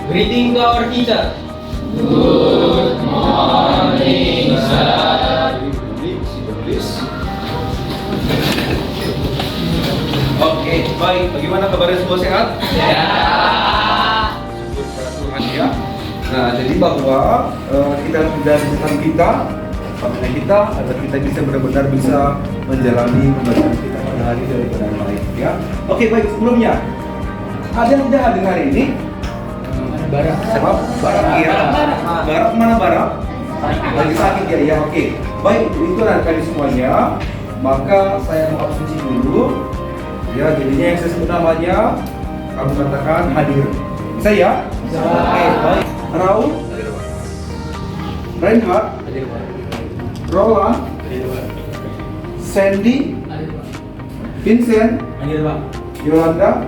Greeting to our teacher. Good morning, sir. Oke, baik. Bagaimana kabarnya semua sehat? Ya. Syukur pada Tuhan ya. Nah, jadi bahwa kita sudah di kita, apabila kita agar kita bisa benar-benar bisa menjalani pembelajaran kita pada hari dari yang baik ya. Oke, baik. Sebelumnya ada yang tidak hadir hari ini? Barat. Siapa? Barat ya. Barat mana Barat? Lagi sakit ya. Ya, oke. Baik, itu kali semuanya. Maka saya mau absensi dulu. Ya, jadinya yang saya sebut namanya kamu katakan hadir. Bisa ya? Bisa. Oke, baik. Raul, Reinhard, Roland, Sandy, Vincent, Yolanda.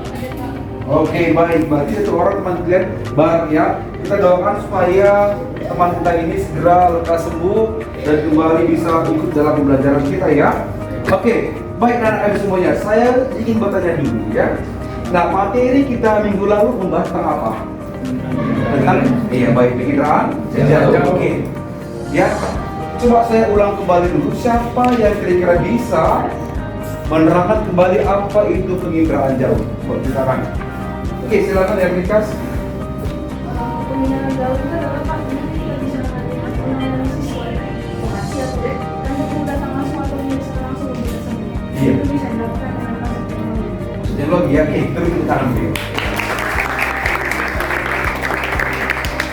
Oke, baik. Berarti satu orang teman kalian bar ya. Kita doakan supaya teman kita ini segera lekas sembuh dan kembali bisa ikut dalam pembelajaran kita ya. Oke, baik anak-anak semuanya. Saya ingin bertanya dulu ya. Nah, materi kita minggu lalu membahas tentang apa? Tentang iya baik pikiran sejarah. Oke. Ya. Coba saya ulang kembali dulu. Siapa yang kira-kira bisa menerangkan kembali apa itu penginderaan jauh? Buat silakan. Oke, silakan ya Mikas. Penginderaan jauh itu adalah Pak, kita bisa melihat analisis informasi atau kan kita datang langsung atau bisa langsung bisa semua. Iya. Itu bisa dilakukan dengan masuk teknologi. Teknologi ya, oke, terus kita ambil.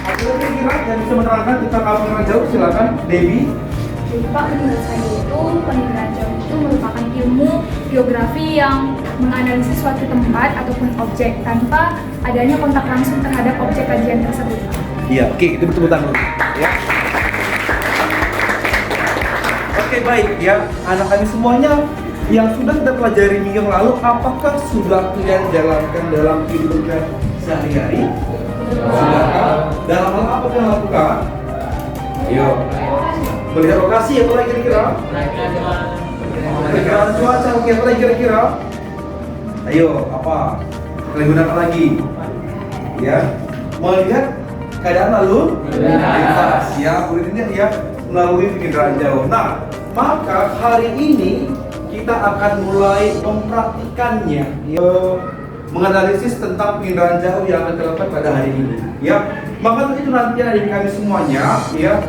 Ada yang kira yang bisa menerangkan tentang apa penginderaan jauh? Silakan, Debbie. Jadi Pak, menurut saya itu penginderaan jauh itu merupakan ilmu geografi yang menganalisis suatu tempat ataupun objek tanpa adanya kontak langsung terhadap objek kajian tersebut, Pak. Iya, oke, itu betul betul ya. Oke, baik ya, anak-anak semuanya yang sudah kita pelajari minggu yang lalu, apakah sudah kalian jalankan dalam kehidupan kalian sehari-hari? Sudah. Dalam hal apa kalian lakukan? Ayo. Melihat lokasi apa lagi kira-kira? Perkiraan cuaca, oke, apa lagi kira-kira? Ayo, apa? Kalian gunakan lagi? Ya, melihat keadaan lalu lintas ya, ini ya melalui penginderaan jauh. Nah, maka hari ini kita akan mulai mempraktikannya, ya, menganalisis tentang penginderaan jauh yang akan dilakukan pada hari ini. Ya, maka untuk itu nanti ada di kami semuanya, ya.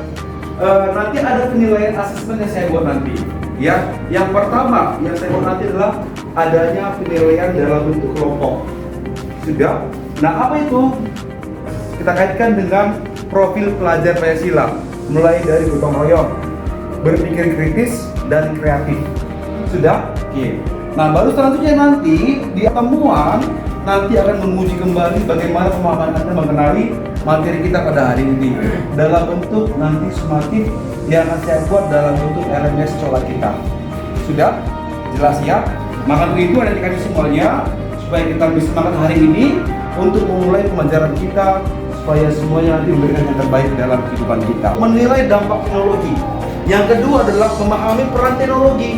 Nanti ada penilaian asesmen yang saya buat nanti. Ya, yang pertama yang saya buat nanti adalah adanya penilaian dalam bentuk kelompok. Sudah. Nah, apa itu? Kita kaitkan dengan profil pelajar Pancasila, mulai dari gotong royong, berpikir kritis dan kreatif. Sudah? Oke. Nah, baru selanjutnya nanti di pertemuan nanti akan menguji kembali bagaimana pemahaman Anda mengenai materi kita pada hari ini dalam bentuk nanti sumatif yang akan saya buat dalam bentuk LMS cola kita. Sudah? Jelas ya? Maka itu ada di kami semuanya supaya kita bisa semangat hari ini untuk memulai pembelajaran kita supaya semuanya nanti memberikan yang terbaik dalam kehidupan kita. Menilai dampak teknologi. Yang kedua adalah memahami peran teknologi.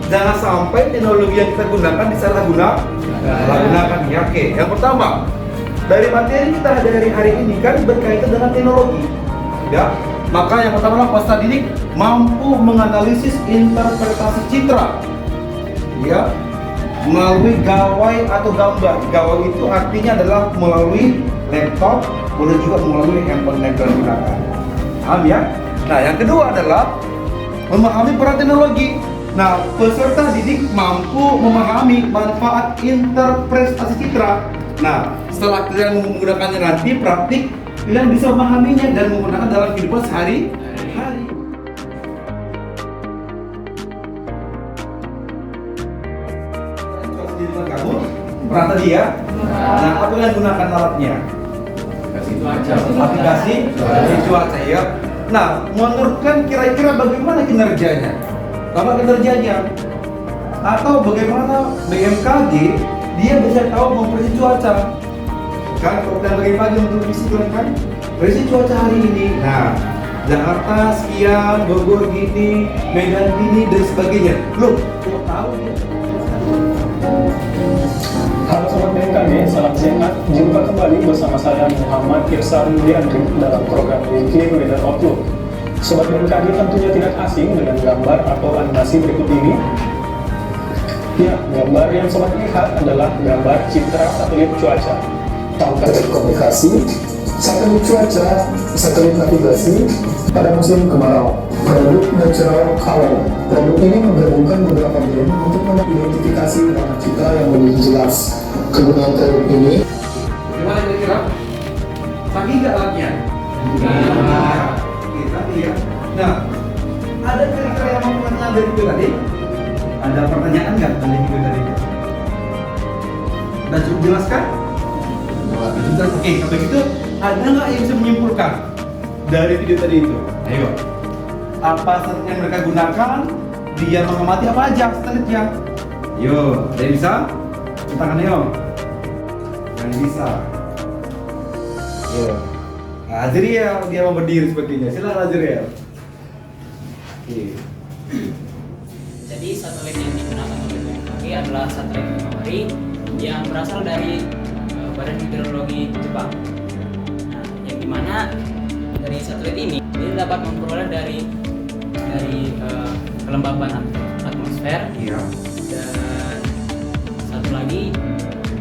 Jangan sampai teknologi yang kita gunakan disalahgunakan. Ya, oke. Yang pertama, dari materi kita dari hari ini kan berkaitan dengan teknologi. Ya. Maka yang pertama adalah peserta didik mampu menganalisis interpretasi citra. Ya. Melalui gawai atau gambar. Gawai itu artinya adalah melalui laptop, boleh juga melalui handphone yang kita gunakan. Paham ya? Nah, yang kedua adalah memahami peran teknologi. Nah, peserta didik mampu memahami manfaat interpretasi citra. Nah, setelah kalian menggunakannya nanti praktik, kalian bisa memahaminya dan menggunakan dalam kehidupan sehari-hari. Kamu pernah tadi ya? Nah, apa kalian gunakan alatnya? Aplikasi cuaca ya. Nah, menurut kalian kira-kira bagaimana kinerjanya? Apa kinerjanya? Atau bagaimana BMKG dia bisa tahu memprediksi cuaca? Kan kalau kita BMKG untuk prediksi kan prediksi cuaca hari ini. Nah, Jakarta sekian, Bogor gini, Medan gini dan sebagainya. Loh, kok tahu dia? Halo sobat BMKG, salam sehat. Jumpa kembali kembali bersama saya Muhammad Irsal Diandri dalam program Weekly Weather Outlook. Sobat BMKG tentunya tidak asing dengan gambar atau animasi berikut ini. Ya, gambar yang sobat lihat adalah gambar citra satelit cuaca. Tangkap komunikasi, satelit cuaca, satelit navigasi pada musim kemarau. Produk Natural Color. Produk ini menggabungkan beberapa brand untuk mengidentifikasi warna citra yang lebih jelas. Kegunaan produk ini Gimana kira-kira? Pagi nggak alatnya? Oke, tadi ya. Nah, ada kira-kira yang mau bertanya dari video tadi? Ada pertanyaan nggak dari video tadi? Dan cukup jelaskan? Jelas. Oke, kalau begitu ada nggak yang bisa menyimpulkan dari video tadi itu? Ayo. Apa satelit yang mereka gunakan? Dia mengamati apa aja satelitnya? Yo, ada yang bisa? Tangan yo. Yang bisa. Yo. Azriel dia mau berdiri sepertinya. Silakan Azriel. Oke. Jadi satelit yang digunakan oleh BMKG adalah satelit Himawari yang berasal dari Badan Hidrologi Jepang. Nah, yang dimana dari satelit ini dia dapat memperoleh dari kelembapan atmosfer Iya. dan satu lagi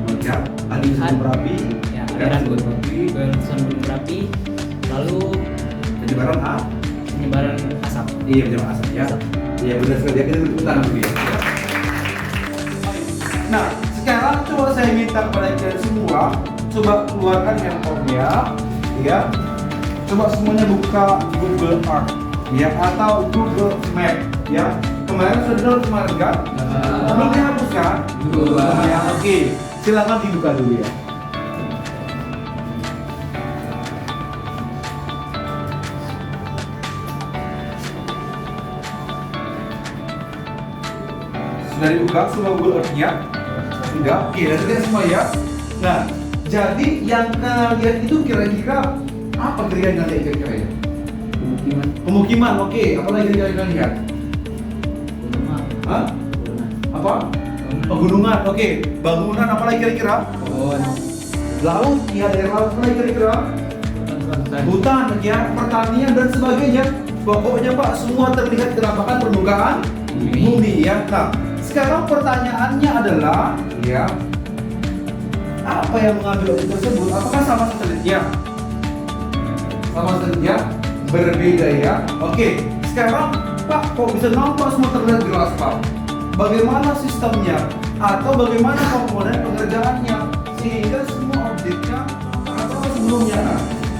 Melihat aliran berapi, ya, aliran gunung berapi, lalu penyebaran penyebaran asap. Iya, penyebaran asap ya. Iya, benar sekali. Kita berputar dulu ya. Nah, sekarang coba saya minta kepada kalian semua, coba keluarkan handphone-nya, ya. Coba semuanya buka Google Earth, ya, atau Google Map, ya. Kemarin sudah download kemarin kan? Belum dihapus kan? Ya, oke. Silakan dibuka dulu ya. Sudah dibuka semua Google Earth-nya? Sudah? Oke, sudah lihat semua ya? Nah, jadi yang kalian itu kira-kira apa kira-kira yang kira-kira ya? Pemukiman, oke. Apa lagi kira-kira lihat? Hah? Apa? Pegunungan, oke. Bangunan apa lagi kira-kira? Laut, ya daerah laut apa lagi kira-kira? Hutan, ya, pertanian dan sebagainya. Pokoknya Pak, semua terlihat gerakan permukaan bumi ya. Nah, sekarang pertanyaannya adalah, ya, apa yang mengambil objek tersebut? Apakah sama satelitnya? Sama satelitnya? Berbeda ya. Oke, sekarang Pak, kok bisa nampak semua terlihat jelas Pak? Bagaimana sistemnya? Atau bagaimana komponen pengerjaannya? Sehingga semua objeknya atau sebelumnya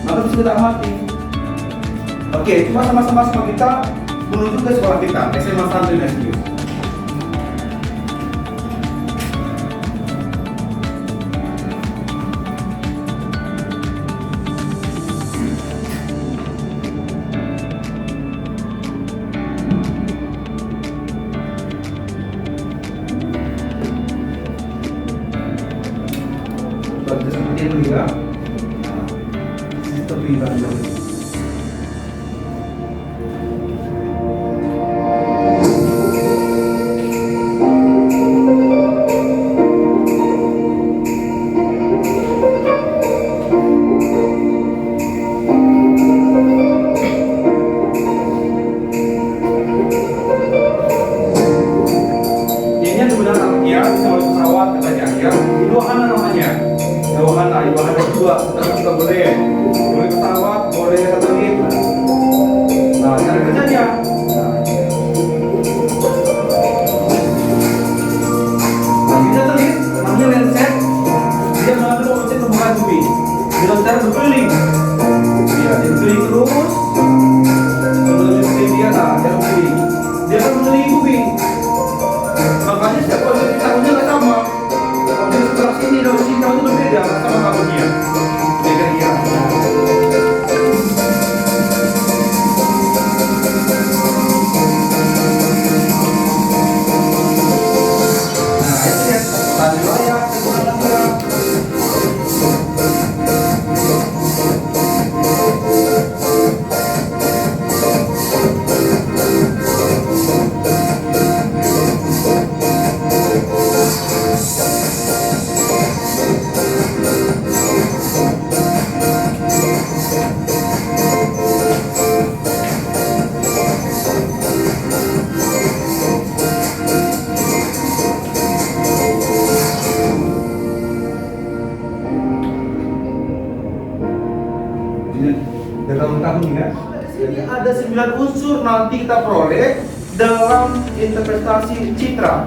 maka bisa kita amati. Oke, cuma sama-sama kita menuju ke sekolah kita, SMA Santri Negeri. Seperti itu ya. Sistem pilihan. Wahana dua, tapi juga boleh pesawat, boleh satelit. Nah, cara kerjanya. Nah, ini satelit, namanya Landsat, dia mengambil objek permukaan bumi dengan cara berkeliling. Ya, dia berkeliling terus, berkeliling dia, nah, dia berkeliling. Dia akan mengelilingi bumi. Makanya setiap objek di tahunnya nggak sama. Objek sebelah sini dan sini tahun itu berbeda sama tahunnya. Kira-kira. Nah, itu ya. Tadi layak, itu ada. tahun ya. Jadi ada 9 unsur nanti kita peroleh dalam interpretasi citra.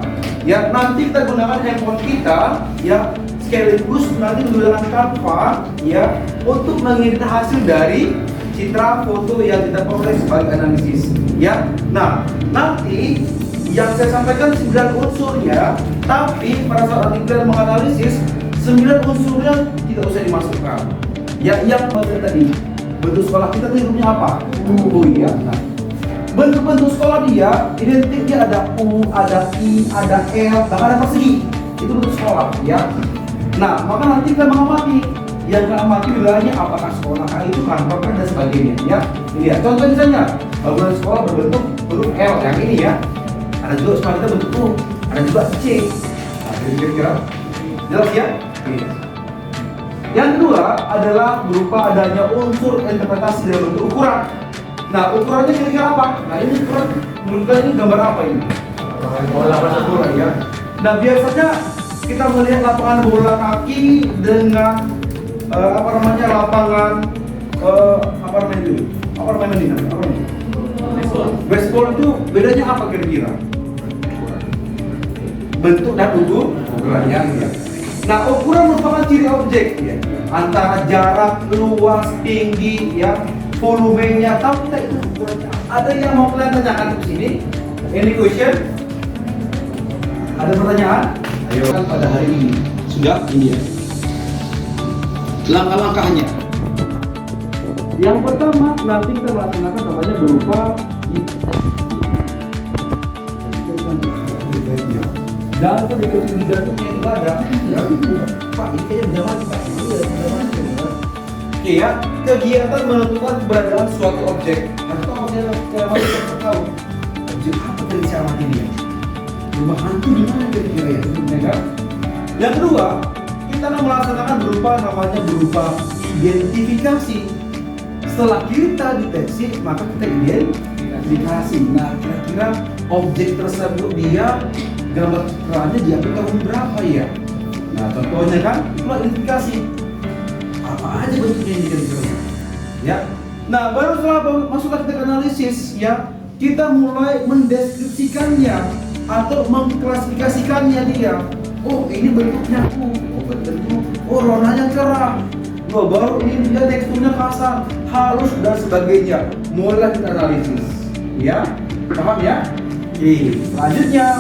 Ya, nanti kita gunakan handphone kita ya sekaligus nanti menggunakan Canva ya untuk mengedit hasil dari citra foto yang kita peroleh sebagai analisis ya. Nah, nanti yang saya sampaikan 9 unsur ya, tapi pada saat nanti kalian menganalisis 9 unsurnya tidak usah dimasukkan. Ya, yang tadi bentuk sekolah kita tuh hidupnya apa? Oh iya. Nah, bentuk-bentuk sekolah dia identik, dia ada U, ada I, ada L, bahkan ada persegi. Itu bentuk sekolah ya. Nah, maka nanti kita mengamati yang kita amati wilayahnya apakah sekolah itu kantor dan sebagainya ya. Ini ya. Contoh misalnya bangunan sekolah berbentuk huruf L yang ini ya. Ada juga sekolah kita bentuk U, ada juga C. Nah, kira-kira jelas ya. Oke. Yang kedua adalah berupa adanya unsur interpretasi dalam bentuk ukuran. Nah, ukurannya kira-kira apa? Nah, ini ukuran menurut kalian ini gambar apa ini? Lapangan bola ya. Nah, biasanya kita melihat lapangan bola kaki dengan lapangan baseball itu bedanya apa kira-kira? Bentuk dan ukurannya ya. Nah, ukuran merupakan ciri objek ya, antara jarak, luas, tinggi ya, volumenya. Tahu kita itu ukurannya. Ada yang mau kalian tanyakan di sini? Any question? Ada pertanyaan? Ayo kan pada hari ini sudah ini ya. Langkah-langkahnya. Yang pertama nanti kita melaksanakan namanya berupa dan di dalamnya itu ada ya, Pak ini kayaknya udah mati Pak, oke ya, kegiatan menentukan keberadaan suatu objek. Nah, itu saya masih tahu objek apa dari saya mati ini ya, rumah hantu di mana kira-kira ya kan? Yang kedua, kita akan melaksanakan berupa identifikasi. Setelah kita deteksi, maka kita identifikasi. Nah, kira-kira objek tersebut dia gambar citranya diambil tahun berapa ya? Nah, contohnya kan itulah identifikasi. Apa aja bentuknya ini kira-kira? Ya. Nah, baru setelah masuklah kita ke analisis ya, kita mulai mendeskripsikannya atau mengklasifikasikannya dia. Oh, ini bentuknya bentuk. Oh, warnanya cerah. Oh, baru ini dia teksturnya kasar, halus dan sebagainya. Mulai kita analisis. Ya. Paham ya? Oke, selanjutnya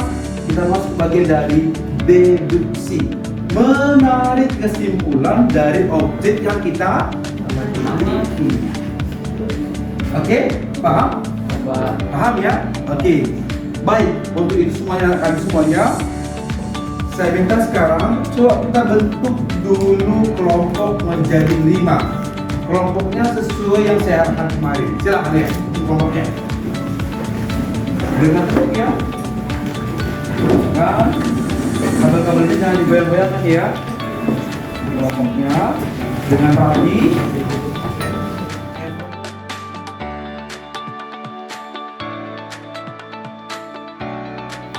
kita masuk bagian dari deduksi, menarik kesimpulan dari objek yang kita amati. Oke, paham? Paham ya? Oke, baik. Untuk itu semuanya, saya minta sekarang coba kita bentuk dulu kelompok menjadi 5. Kelompoknya sesuai yang saya arahkan kemarin. Silakan ya, kelompoknya. Dengan ya. Kan kabel-kabelnya jangan digoyang-goyangkan ya, kelompoknya dengan rapi.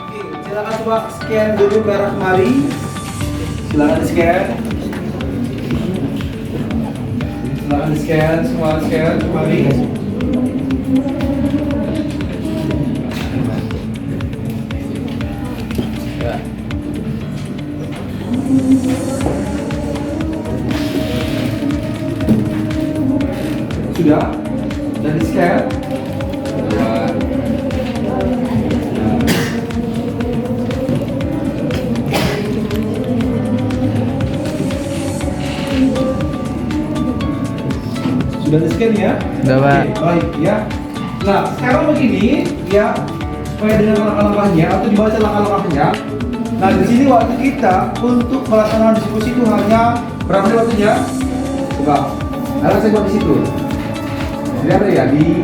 Oke, silakan coba scan dulu ke arah kemari, silakan di scan, semua scan kemari. Sudah? Dan di scan? Sudah di scan ya? Sudah, Pak. Oke, baik ya. Nah, sekarang begini ya, supaya dengan langkah-langkahnya atau dibaca langkah-langkahnya. Nah, di sini waktu kita untuk melaksanakan diskusi itu hanya berapa nih waktunya? Coba. Nah, saya buat di situ. Jadi ada ya di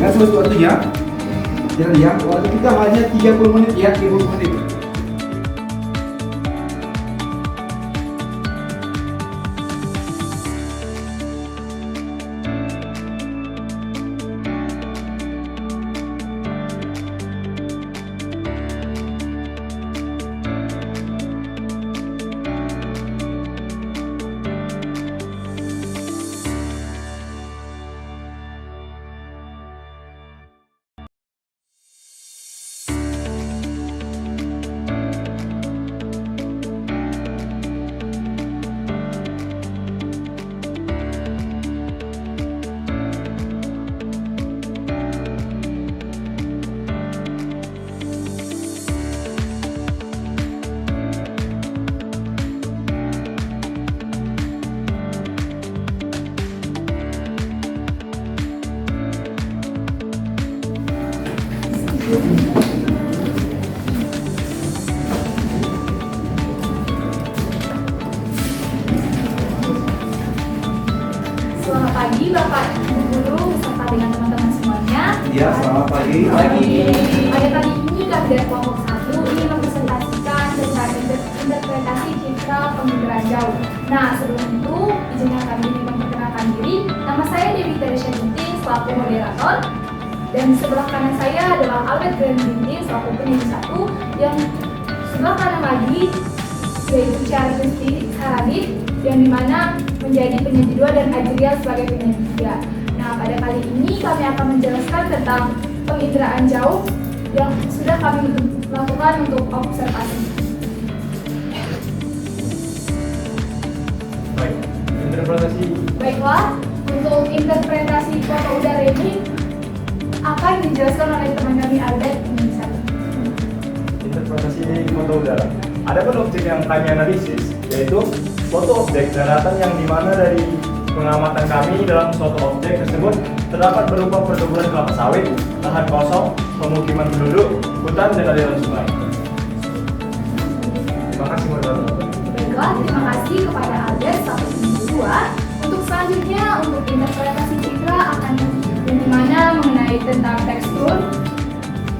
nggak sesuai waktunya. Jadi ya, waktu kita hanya 30 menit ya, 30 menit. Bapak Ibu Guru beserta dengan teman-teman semuanya. Ya, selamat pagi. Pada kali ini kami dari kelompok 1 ingin mempresentasikan tentang interpretasi citra pemikiran jauh. Nah, sebelum itu izinkan kami memperkenalkan diri. Nama saya Dewi Teresia Ginting selaku moderator. Dan sebelah kanan saya adalah Albert Grand Ginting selaku penyanyi 1. Yang sebelah kanan lagi yaitu Charity Saradit yang dimana menjadi penyanyi 2 dan Ajriel sebagai penyanyi 3. Nah, pada kali ini kami akan menjelaskan tentang penginderaan jauh yang sudah kami lakukan untuk observasi. Baik, interpretasi. Baiklah, untuk interpretasi foto udara ini akan dijelaskan oleh teman kami Albert ini. Interpretasi foto udara. Adapun objek yang kami analisis yaitu foto objek daratan yang dimana dari pengamatan kami dalam suatu objek tersebut terdapat berupa perkebunan kelapa sawit, lahan kosong, pemukiman penduduk, hutan, dan aliran sungai. Terima kasih moderator. Baiklah, terima kasih kepada Albert selaku penyanyi 2. Untuk selanjutnya, untuk interpretasi citra akan yang dimana mengenai tentang tekstur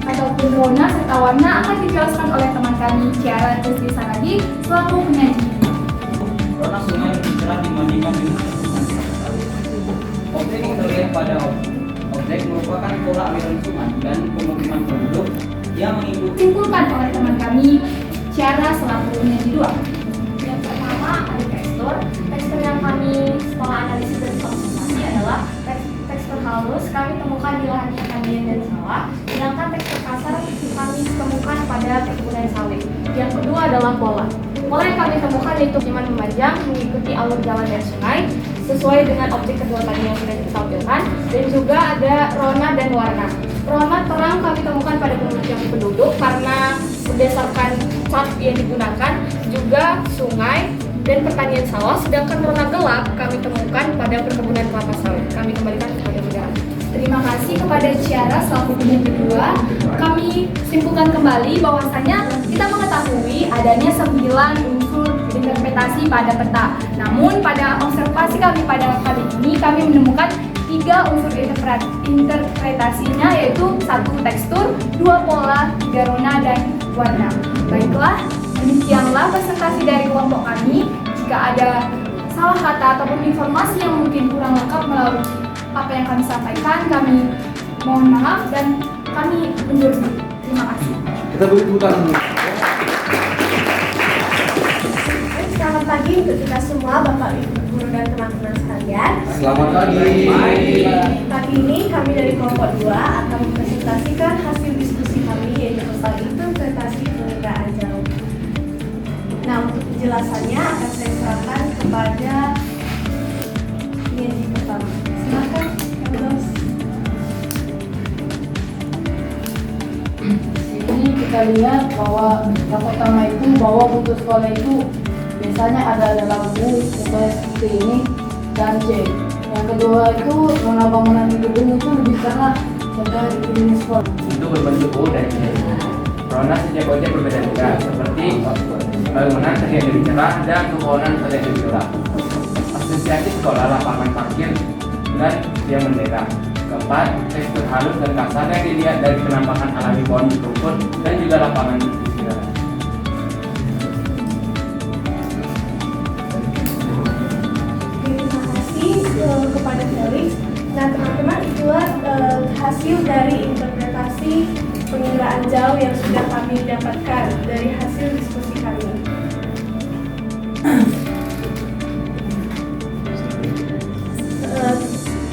ataupun warna serta warna akan dijelaskan oleh teman kami Ciara Testi Saragi selaku penyanyi. Warna sungai lebih cerah dibandingkan dengan permukaan sawit. Objek yang terlihat pada objek merupakan pola aliran sungai dan pemukiman penduduk yang mengikuti. Simpulkan oleh teman kami Ciara selaku penyanyi 2. Yang pertama ada tekstur. Tekstur yang kami sekolah analisis dan observasi adalah tekstur halus kami temukan di lahan pertanian dan sawah, sedangkan tekstur kasar kami temukan pada perkebunan sawit. Yang kedua adalah pola. Pola yang kami temukan yaitu pemukiman memanjang mengikuti alur jalan dan sungai sesuai dengan objek kedua tadi yang sudah ditampilkan, dan juga ada rona dan warna. Rona terang kami temukan pada pemukiman penduduk karena berdasarkan cat yang digunakan, juga sungai dan pertanian sawah, sedangkan warna gelap kami temukan pada perkebunan kelapa sawit. Kami kembalikan kepada moderator. Terima kasih kepada Ciara selaku penyanyi 2. Kami simpulkan kembali bahwasanya kita mengetahui adanya 9 unsur interpretasi pada peta. Namun pada observasi kami pada kali ini kami menemukan 3 unsur interpretasinya, yaitu 1 tekstur, 2 pola, 3 rona dan warna. Baiklah, demikianlah presentasi dari kelompok kami. Jika ada salah kata ataupun informasi yang mungkin kurang lengkap melalui apa yang kami sampaikan, kami mohon maaf dan kami undur diri. Terima kasih. Kita beri tepuk tangan dulu. Selamat pagi untuk kita semua, Bapak Ibu Guru dan teman-teman sekalian. Selamat pagi. Pagi ini kami dari kelompok 2 akan mempresentasikan hasil diskusi kami yaitu tentang interpretasi penginderaan jauh. Nah, untuk penjelasannya akan saya serahkan kepada penyanyi pertama. Silakan, Carlos. Ini kita lihat bahwa yang pertama itu bahwa bentuk sekolah itu biasanya ada dalam buku seperti ini dan C. Yang kedua itu warna bangunan di gedung itu lebih cerah contohnya di gedung sekolah. Itu berbentuk U dan C. Warna setiap objek berbeda-beda, seperti bangunan terlihat lebih cerah dan pepohonan terlihat lebih gelap. Asosiasi sekolah lapangan parkir dan yang bendera. Keempat, tekstur halus dan kasar yang dilihat dari penampakan alami pohon rumput dan juga lapangan istirahat. Terima kasih kepada Felix. Nah, teman-teman, itulah hasil dari interpretasi penginderaan jauh yang sudah kami dapatkan dari hasil diskusi kami.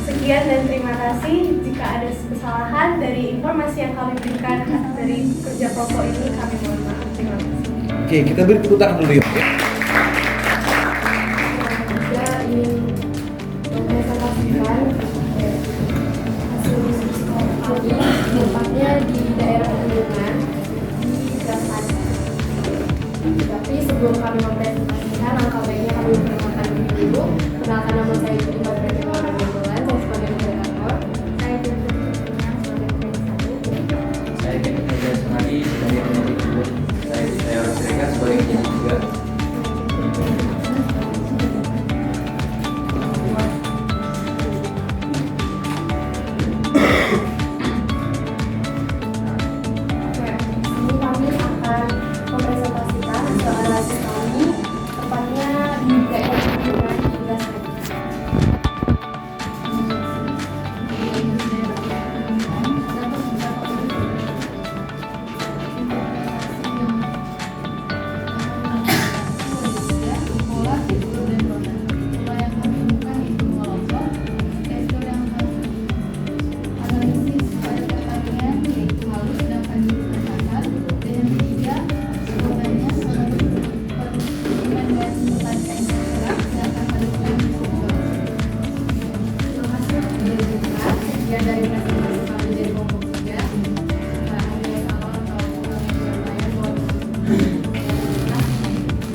Sekian dan terima kasih. Jika ada kesalahan dari informasi yang kami berikan dari kerja kelompok ini, kami mohon maaf. Terima kasih. Oke, kita beri tepuk tangan dulu yuk. Saya ingin mempresentasikan hasil diskusi kami, tempatnya di daerah Bendungan di Gasan. Tapi sebelum kami mempresentasikan, langkah baiknya kami memperkenalkan diri dulu. Kenalkan nama saya Budi Badrani Orang Bendungan, saya sebagai moderator. Saya sebagai penyanyi 1. Saya Kevin Tejas Sunadi sebagai penyanyi kedua. Saya orang Siregar sebagai penyanyi 3.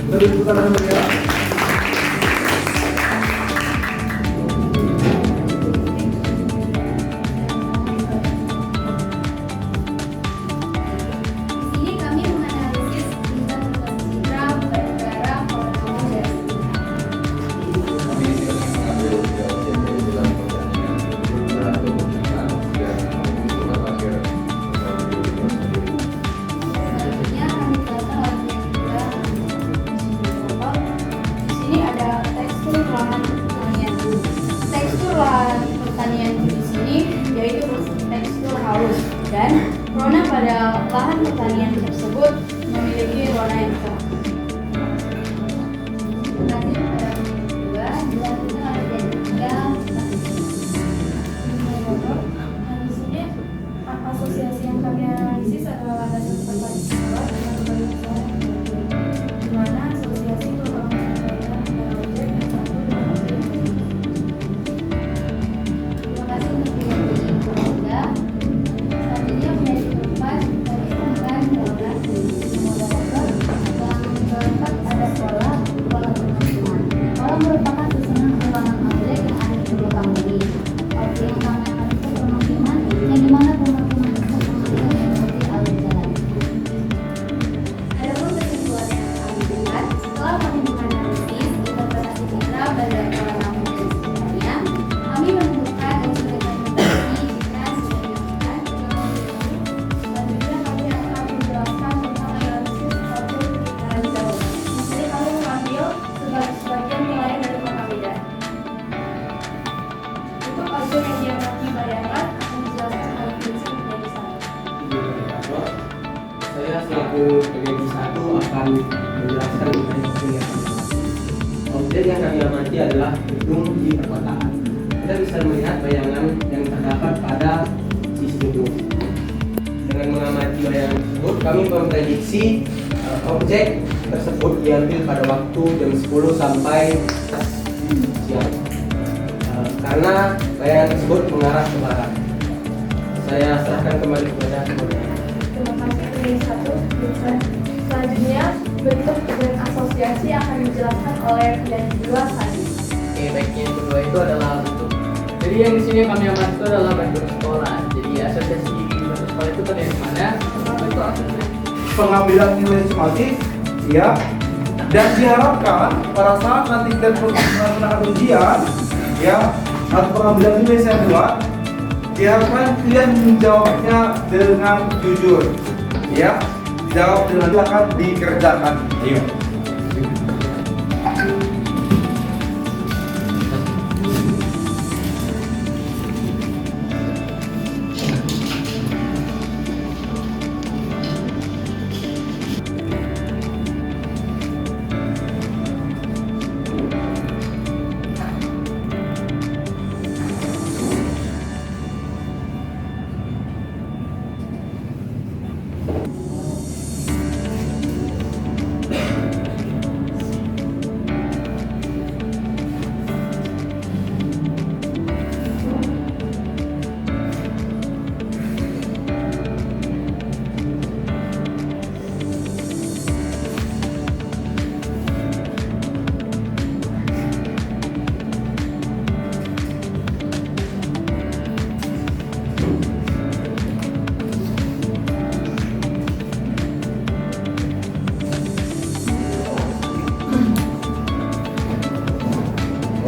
Beri tepuk tangan ya. Di sini kami menganalisis tingkat citra bernegara Colombia. Selanjutnya kami jelaskan objek-objek. Di sini ada tekstur lahan pertanian. Tekstur lahan pertanian di sini yaitu tekstur halus dan warna pada lahan pertanian tersebut memiliki warna yang cerah. Lanjut pada kedua, jelaskan objek tiga. Di sini asosiasi yang kami analisis adalah landasan perpaduan dengan berbagai usaha yang berbeda. Di mana asosiasi merupakan penilaian antara objek yang satu dengan objek yang lain. Terima kasih untuk video ketiga. Selanjutnya menjadi keempat dari tentang keempat keempat ada pola penghitungan. Pola merupakan susunan ulangan objek yang ada di belakang ini. Objek yang kami akan itu penghitungan yang dimana penghitungan itu seperti alur jalan. Adapun kesimpulan yang kami buat setelah kami menganalisis interpretasi citra pada pola namun dan sekitarnya, kami menemukan unsur interpretasi citra sebanyak 4. Selanjutnya kami akan menjelaskan tentang analisis suatu lingkaran jauh. Jadi kami mengambil sebagian nilai dari kota medan. Untuk objek yang diamati bayangan akan dijelaskan oleh prinsip menjadi satu. Saya selaku PGB 1 akan menjelaskan mengenai objek yang kami amati. Objek yang kami amati adalah gedung di perkotaan. Kita bisa melihat bayangan yang terdapat pada sisi gedung. Dengan mengamati bayangan tersebut, kami memprediksi objek tersebut diambil pada waktu jam 10 sampai siang. Karena bayangan tersebut mengarah ke barat. Saya serahkan kembali kepada komandan. Terima kasih dari satu. Selanjutnya bentuk dan asosiasi akan dijelaskan oleh yang kedua tadi. Oke, baiknya yang kedua itu adalah bentuk. Jadi yang di sini kami amati itu adalah bentuk sekolah. Jadi asosiasi bentuk sekolah itu dari mana? Bentuk asosiasi. Pengambilan nilai sistematis ya, dan diharapkan pada saat nanti kita melaksanakan ujian ya atau pengambilan nilai saya buat, diharapkan kalian menjawabnya dengan jujur ya, jawab dengan silakan dikerjakan. Ayo.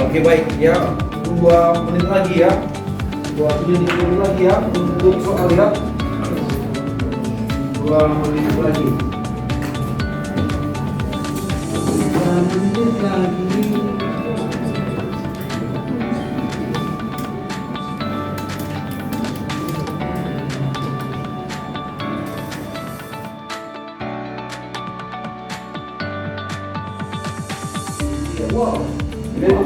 Oke baik ya, 2 menit lagi ya, 2 menit lagi ya untuk soal ya, 2 menit lagi. 2 menit lagi. Wow.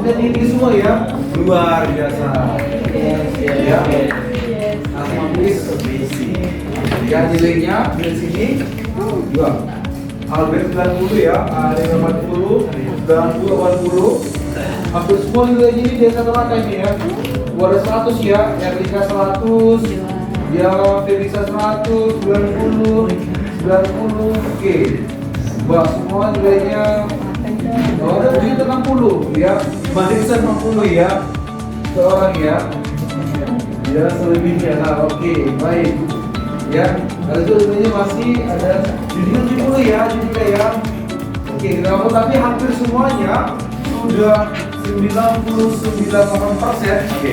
Dan ini semua ya luar biasa. Ya. Alhamdulillah basic. Ya nilainya di sini 2. Albert 90 ya, ada 80, 80. Hampir semua nilai ini dia rata-rata ini ya. Gua ada 100 ya, Erlika 100, ya Felisa 100, 90, 90. Oke. Wah, semua nilainya ada 760 ya, Madison 60 ya, seorang ya. Ya, selebihnya. Nah, oke, baik. Ya, ada sebenarnya masih ada 70 ya, ya. Oke, kenapa? Tapi hampir semuanya sudah 99,8%. Oke,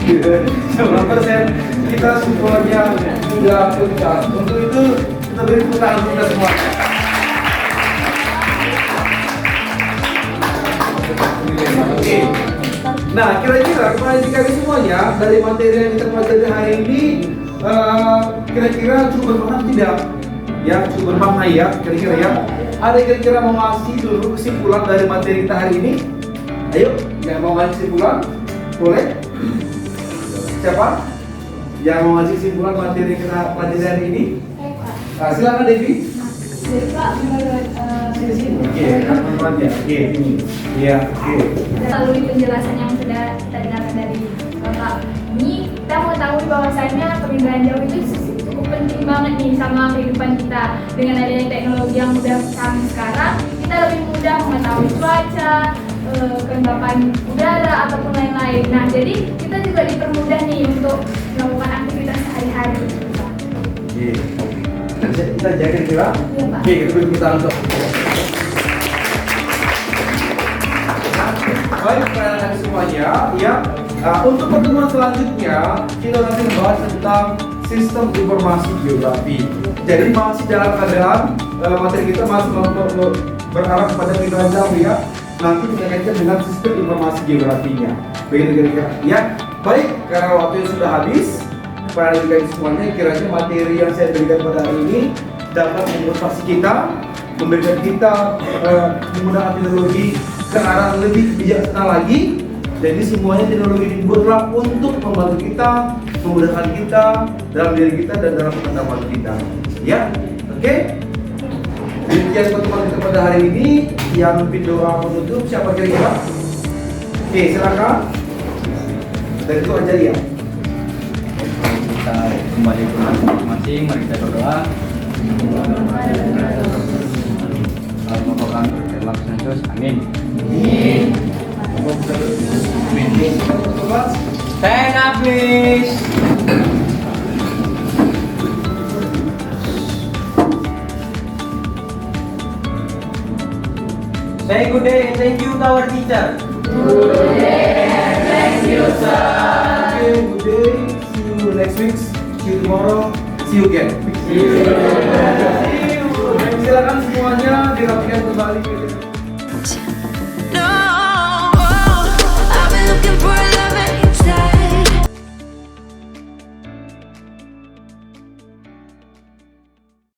9% kita semuanya sudah tuntas. Untuk itu kita beri tepuk tangan untuk kita semua. Oke. Nah, kira-kira kepada kami semuanya dari materi yang kita pelajari hari ini kira-kira cukup bermakna tidak? Ya, cukup bermakna ya, kira-kira ya. Ada kira-kira mau ngasih dulu kesimpulan dari materi kita hari ini? Ayo, yang mau ngasih kesimpulan? Boleh? Siapa? Yang mau ngasih kesimpulan materi yang kita pelajari hari ini? Nah, silakan Devi. Jadi Pak, menurut Oke, teman-teman ya. Oke, ini. Iya, oke. melalui penjelasan yang sudah kita dengarkan dari Bapak ini, kita mengetahui bahwasannya penginderaan jauh itu cukup penting banget nih sama kehidupan kita. Dengan adanya teknologi yang mudah kami sekarang, kita lebih mudah mengetahui cuaca, kelembapan udara ataupun lain-lain. Nah, jadi kita juga dipermudah nih untuk melakukan aktivitas sehari-hari. Oke. Kita jaga kira. Iya, Pak. Oke, kita beri tepuk tangan untuk. Baik, para semuanya, ya. Untuk pertemuan selanjutnya, kita nanti membahas tentang sistem informasi geografi. Jadi masih dalam keadaan materi kita masih berarah kepada penilaian jauh ya. Nanti dikaitkan dengan sistem informasi geografinya. Begitu kira-kira. Ya, baik. Karena waktunya sudah habis, para adik semuanya, kiranya materi yang saya berikan pada hari ini dapat memotivasi kita, memberikan kita menggunakan teknologi ke arah lebih bijaksana lagi. Jadi semuanya teknologi dibuatlah untuk membantu kita, memudahkan kita dalam diri kita dan dalam pengetahuan kita. Ya, oke. Demikian pertemuan kita pada hari ini. Yang doa penutup siapa kira-kira? Oke, silakan. Dan itu aja ya. Kita kembali ke masing-masing, mari kita berdoa. Bapak kami terlaksana terus, amin. Stand up please. Say good day and thank you to our teacher. Good day and thank you, sir. Okay, good day. See you next week. See you tomorrow. See you again. See you. Silakan semuanya dirapikan kembali.